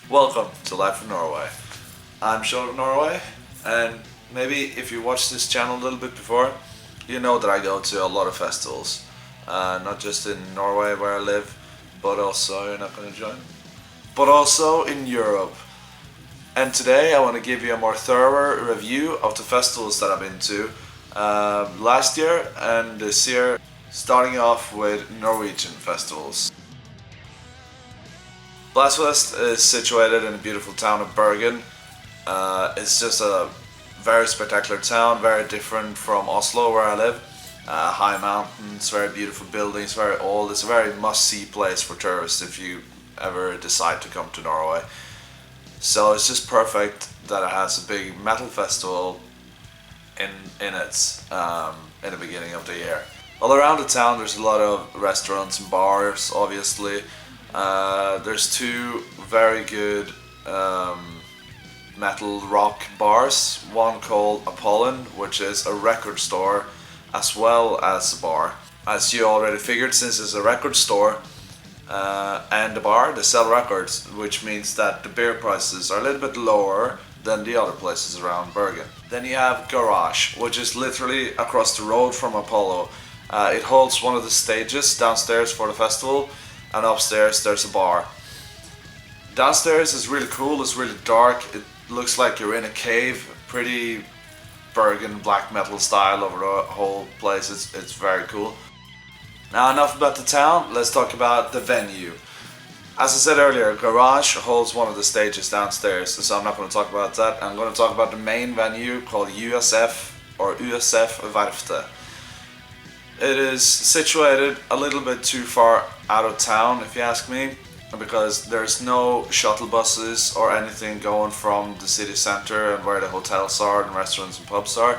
Welcome to Life of Norway. I'm Sean of Norway, and maybe if you watched this channel a little bit before, you know that I go to a lot of festivals. Not just in Norway where I live, but also, you're not going to join, but also in Europe. And today I want to give you a more thorough review of the festivals that I've been to last year and this year, starting off with Norwegian festivals. Blastfest is situated in the beautiful town of Bergen. It's just a very spectacular town, very different from Oslo where I live. High mountains, very beautiful buildings, very old. It's a very must-see place for tourists if you ever decide to come to Norway. So it's just perfect that it has a big metal festival in it in the beginning of the year. All around the town there's a lot of restaurants and bars, obviously. There's two very good metal rock bars, one called Apollon, which is a record store as well as a bar. As you already figured, since it's a record store and a bar, they sell records, which means that the beer prices are a little bit lower than the other places around Bergen. Then you have Garage, which is literally across the road from Apollo. It holds one of the stages downstairs for the festival, and upstairs there's a bar. Downstairs is really cool, it's really dark, it looks like you're in a cave, pretty Bergen black metal style over the whole place. It's very cool. Now enough about the town, let's talk about the venue. As I said earlier, Garage holds one of the stages downstairs, so I'm not going to talk about that. I'm going to talk about the main venue called USF or USF Verftet. It is situated a little bit too far out of town, if you ask me, because there's no shuttle buses or anything going from the city center and where the hotels are and restaurants and pubs are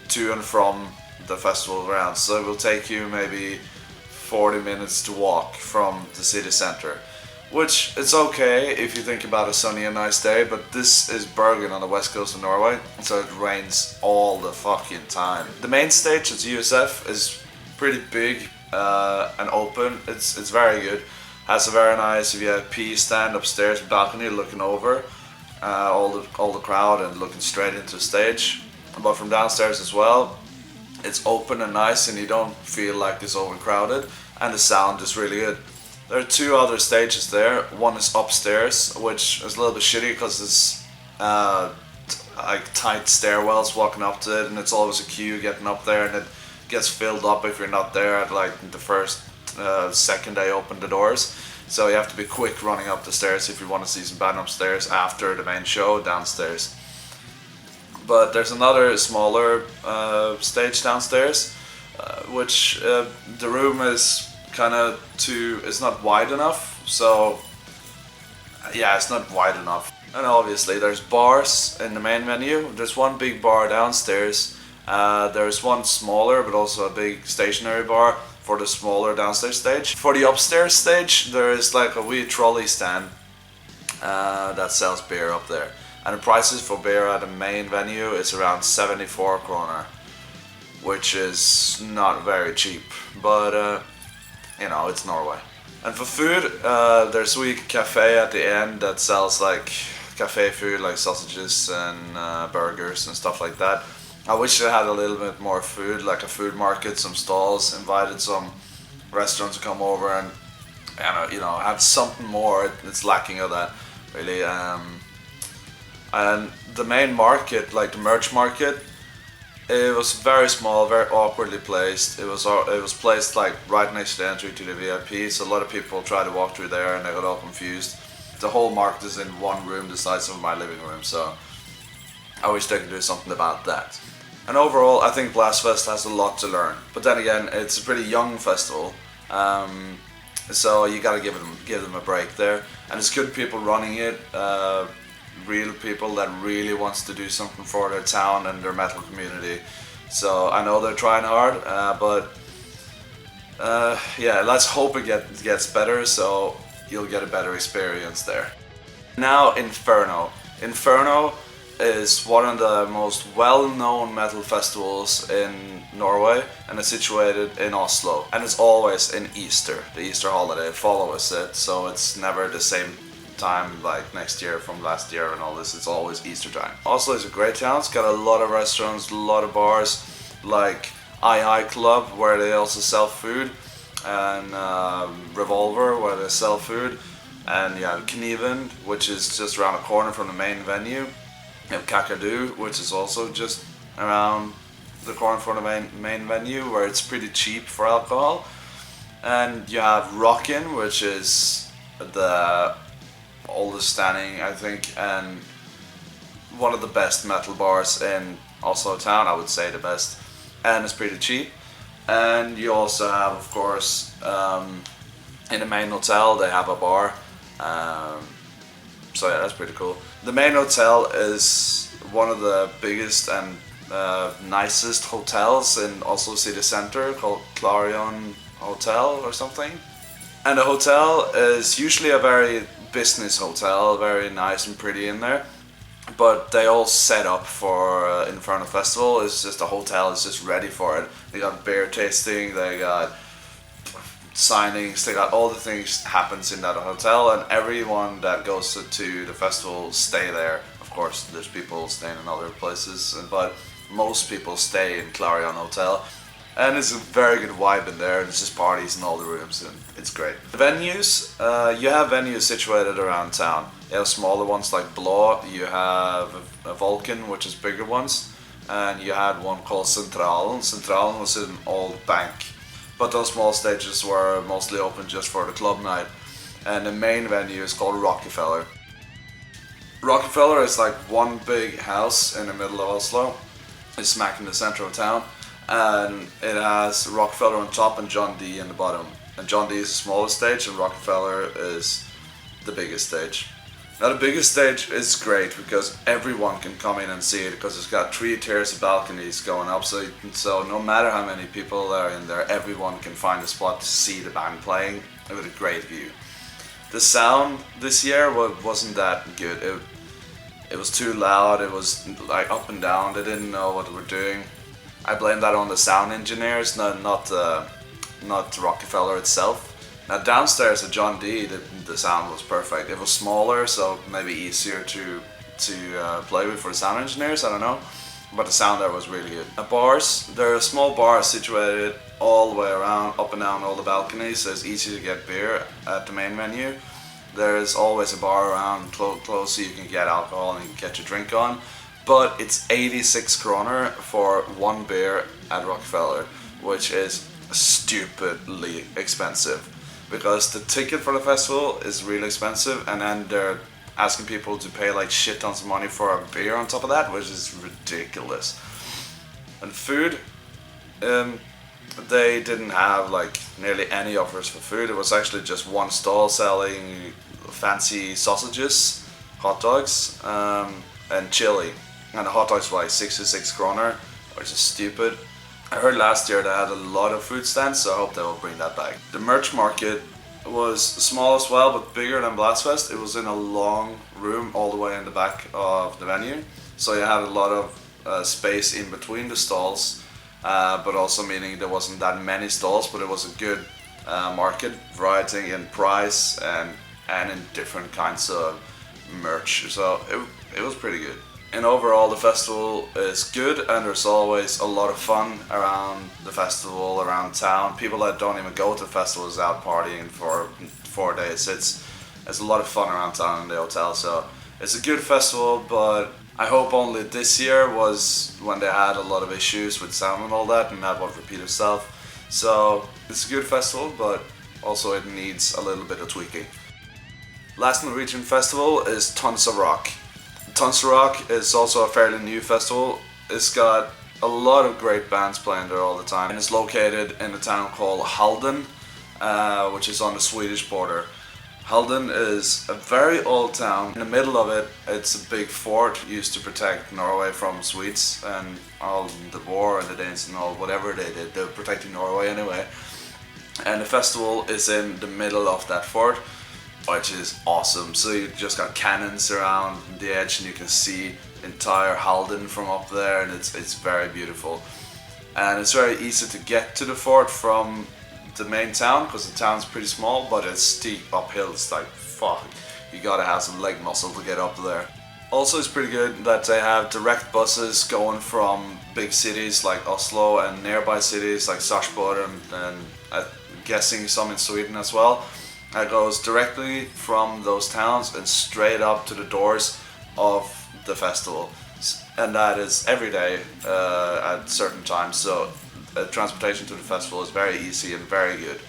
to and from the festival grounds. So it will take you maybe 40 minutes to walk from the city center, which is okay if you think about a sunny and nice day, but this is Bergen on the west coast of Norway, so it rains all the fucking time. The main stage at USF is pretty big and open. It's very good. Has a very nice VIP stand upstairs, balcony looking over all the crowd and looking straight into the stage. But from downstairs as well, it's open and nice, and you don't feel like it's overcrowded, and the sound is really good. There are two other stages there. One is upstairs, which is a little bit shitty because it's like tight stairwells walking up to it, and it's always a queue getting up there, and it gets filled up if you're not there at like the first second they open the doors. So you have to be quick running up the stairs if you want to see some band upstairs after the main show downstairs. But there's another smaller stage downstairs, which the room is kind of it's not wide enough. So yeah, it's not wide enough. And obviously there's bars in the main venue. There's one big bar downstairs. There's one smaller but also a big stationary bar for the smaller downstairs stage. For the upstairs stage there is like a wee trolley stand that sells beer up there. And the prices for beer at the main venue is around 74 kroner, which is not very cheap, but you know, it's Norway. And for food, there's a wee cafe at the end that sells like cafe food, like sausages and burgers and stuff like that. I wish they had a little bit more food, like a food market, some stalls, invited some restaurants to come over and you know, have something more. It's lacking of that, really. And the main market, like the merch market, it was very small, very awkwardly placed. It was placed like right next to the entry to the VIP, so a lot of people tried to walk through there and they got all confused. The whole market is in one room the size of my living room, so I wish they could do something about that. And overall, I think Blastfest has a lot to learn. But then again, it's a pretty young festival, so you gotta give them a break there. And it's good people running it, real people that really wants to do something for their town and their metal community. So I know they're trying hard, but yeah, let's hope it gets better, so you'll get a better experience there. Now Inferno. Inferno is one of the most well-known metal festivals in Norway, and it's situated in Oslo, and it's always in Easter. The Easter holiday follows it, so it's never the same time, like next year from last year and all this. It's always Easter time. Oslo is a great town. It's got a lot of restaurants, a lot of bars, like II Club where they also sell food, and Revolver where they sell food, and you have Kniven, which is just around the corner from the main venue. You have Kakadu, which is also just around the corner from the main venue, where it's pretty cheap for alcohol. And you have Rockin, which is the oldest standing, I think, and one of the best metal bars in Oslo town, I would say the best, and it's pretty cheap. And you also have, of course, in the main hotel they have a bar, so yeah, that's pretty cool. The main hotel is one of the biggest and nicest hotels in Oslo city center, called Clarion Hotel or something. And the hotel is usually a very business hotel, very nice and pretty in there, but they all set up for Inferno festival. It's just the hotel is just ready for it. They got beer tasting, they got signings, they got all the things happens in that hotel, and everyone that goes to the festival stay there. Of course there's people staying in other places, but most people stay in Clarion Hotel, and it's a very good vibe in there. It's just parties in all the rooms, and it's great. The venues, you have venues situated around town. You have smaller ones like Blå, you have a Vulcan, which is bigger ones, and you had one called Centralen. Centralen was an old bank, but those small stages were mostly open just for the club night. And the main venue is called Rockefeller. Rockefeller is like one big house in the middle of Oslo. It's smack in the center of town, and it has Rockefeller on top and John D in the bottom. And John D is the smallest stage, and Rockefeller is the biggest stage. Now the biggest stage is great because everyone can come in and see it, because it's got 3 tiers of balconies going up, so no matter how many people are in there, everyone can find a spot to see the band playing with a great view. The sound this year wasn't that good. It was too loud, it was like up and down, they didn't know what they were doing. I blame that on the sound engineers, not Rockefeller itself. Now downstairs at John D, the sound was perfect. It was smaller, so maybe easier to play with for the sound engineers, I don't know. But the sound there was really good. At bars, there are small bars situated all the way around, up and down all the balconies, so it's easy to get beer at the main menu. There is always a bar around close so you can get alcohol and you can get your drink on. But it's 86 kroner for one beer at Rockefeller, which is stupidly expensive. Because the ticket for the festival is really expensive, and then they're asking people to pay like shit tons of money for a beer on top of that, which is ridiculous. And food, they didn't have like nearly any offers for food. It was actually just one stall selling fancy sausages, hot dogs, and chili. And the hot dogs were like 66 kroner, which is stupid. I heard last year they had a lot of food stands, so I hope they will bring that back. The merch market was small as well, but bigger than Blastfest. It was in a long room all the way in the back of the venue, so you had a lot of space in between the stalls, but also meaning there wasn't that many stalls, but it was a good market, variety in price and in different kinds of merch, so it was pretty good. And overall the festival is good, and there's always a lot of fun around the festival, around town. People that don't even go to the festival is out partying for 4 days. It's a lot of fun around town in the hotel, so it's a good festival, but I hope only this year was when they had a lot of issues with sound and all that, and that won't repeat itself. So it's a good festival, but also it needs a little bit of tweaking. Last Norwegian festival is Tons of Rock. Tons of Rock is also a fairly new festival. It's got a lot of great bands playing there all the time, and it's located in a town called Halden, which is on the Swedish border. Halden is a very old town. In the middle of it, it's a big fort used to protect Norway from Swedes and all the war and the Danes and all whatever they did. They were protecting Norway anyway. And the festival is in the middle of that fort, which is awesome. So you just got cannons around the edge, and you can see entire Halden from up there, and it's very beautiful. And it's very easy to get to the fort from the main town, because the town's pretty small, but it's steep uphill. It's like fuck, you gotta have some leg muscle to get up there. Also, it's pretty good that they have direct buses going from big cities like Oslo and nearby cities like Sarpsborg and I'm guessing some in Sweden as well. It goes directly from those towns and straight up to the doors of the festival. And that is every day at certain times, so transportation to the festival is very easy and very good.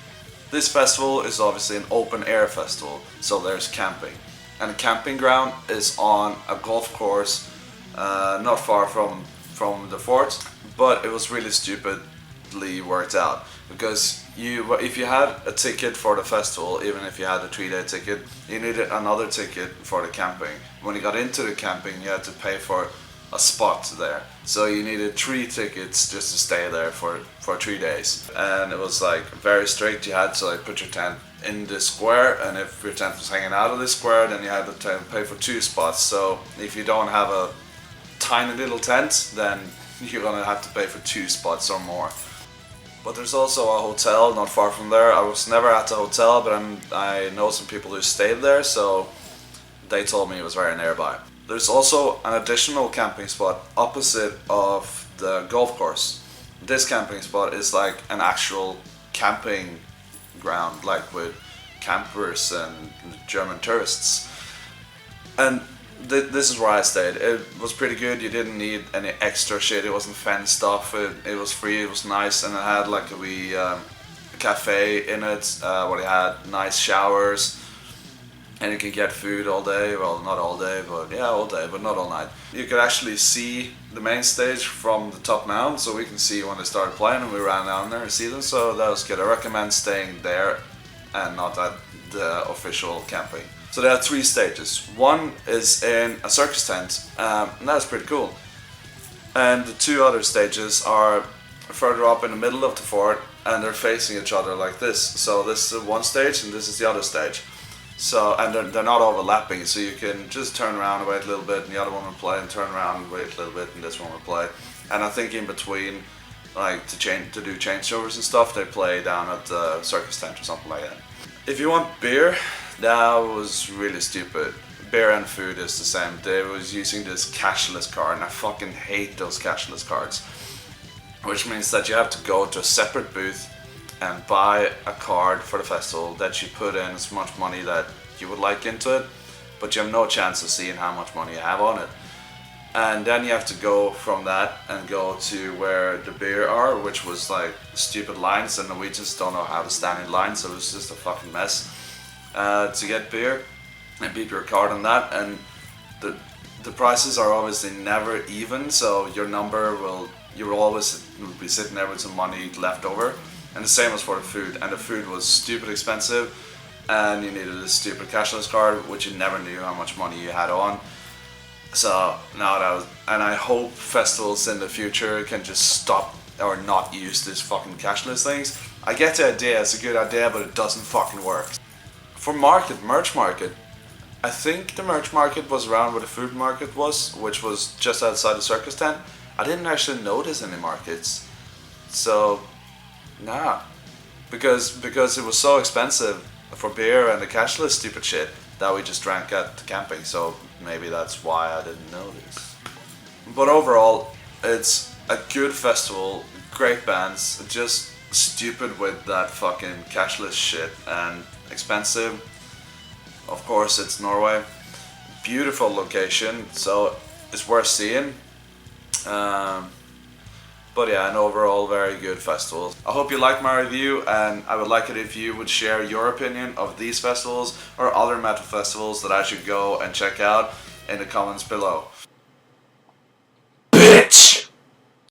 This festival is obviously an open air festival, so there's camping. And the camping ground is on a golf course not far from the fort, but it was really stupidly worked out because if you had a ticket for the festival, even if you had a 3-day ticket, you needed another ticket for the camping. When you got into the camping, you had to pay for a spot there, so you needed 3 tickets just to stay there for 3 days. And it was like very strict. You had to like put your tent in this square, and if your tent was hanging out of this square, then you had to pay for 2 spots. So if you don't have a tiny little tent, then you're gonna have to pay for 2 spots or more. But there's also a hotel not far from there. I was never at the hotel, but I know some people who stayed there, so they told me it was very nearby. There's also an additional camping spot opposite of the golf course. This camping spot is like an actual camping ground, like with campers and German tourists. And this is where I stayed. It was pretty good. You didn't need any extra shit. It wasn't fenced off. It was free. It was nice, and it had like a wee cafe in it where they had nice showers. And you could get food all day, well not all day, but yeah all day, but not all night. You could actually see the main stage from the top mountain, so we can see when they started playing and we ran down there and see them, so that was good. I recommend staying there and not at the official camping. So there are 3 stages. One is in a circus tent, and that's pretty cool. And the 2 other stages are further up in the middle of the fort, and they're facing each other like this. So this is one stage and this is the other stage. So, and they're not overlapping, so you can just turn around and wait a little bit and the other one will play, and turn around and wait a little bit and this one will play. And I think in between, like to do changeovers and stuff, they play down at the circus tent or something like that. If you want beer, that was really stupid. Beer and food is the same. They was using this cashless card, and I fucking hate those cashless cards. Which means that you have to go to a separate booth and buy a card for the festival that you put in as much money that you would like into it, but you have no chance of seeing how much money you have on it. And then you have to go from that and go to where the beer are, which was like stupid lines, and Norwegians don't know how to stand in line, so it was just a fucking mess to get beer and beep your card on that. And the prices are obviously never even, so you'll always be sitting there with some money left over. And the same was for the food, and the food was stupid expensive, and you needed a stupid cashless card, which you never knew how much money you had on. So now and I hope festivals in the future can just stop or not use these fucking cashless things. I get the idea, it's a good idea, but it doesn't fucking work. For merch market, I think the merch market was around where the food market was, which was just outside the circus tent. I didn't actually notice any markets, so nah, because it was so expensive for beer and the cashless stupid shit that we just drank at the camping, so maybe that's why I didn't notice. But overall, it's a good festival, great bands, just stupid with that fucking cashless shit and expensive. Of course, it's Norway. Beautiful location, so it's worth seeing. But yeah, an overall very good festival. I hope you liked my review, and I would like it if you would share your opinion of these festivals or other metal festivals that I should go and check out in the comments below.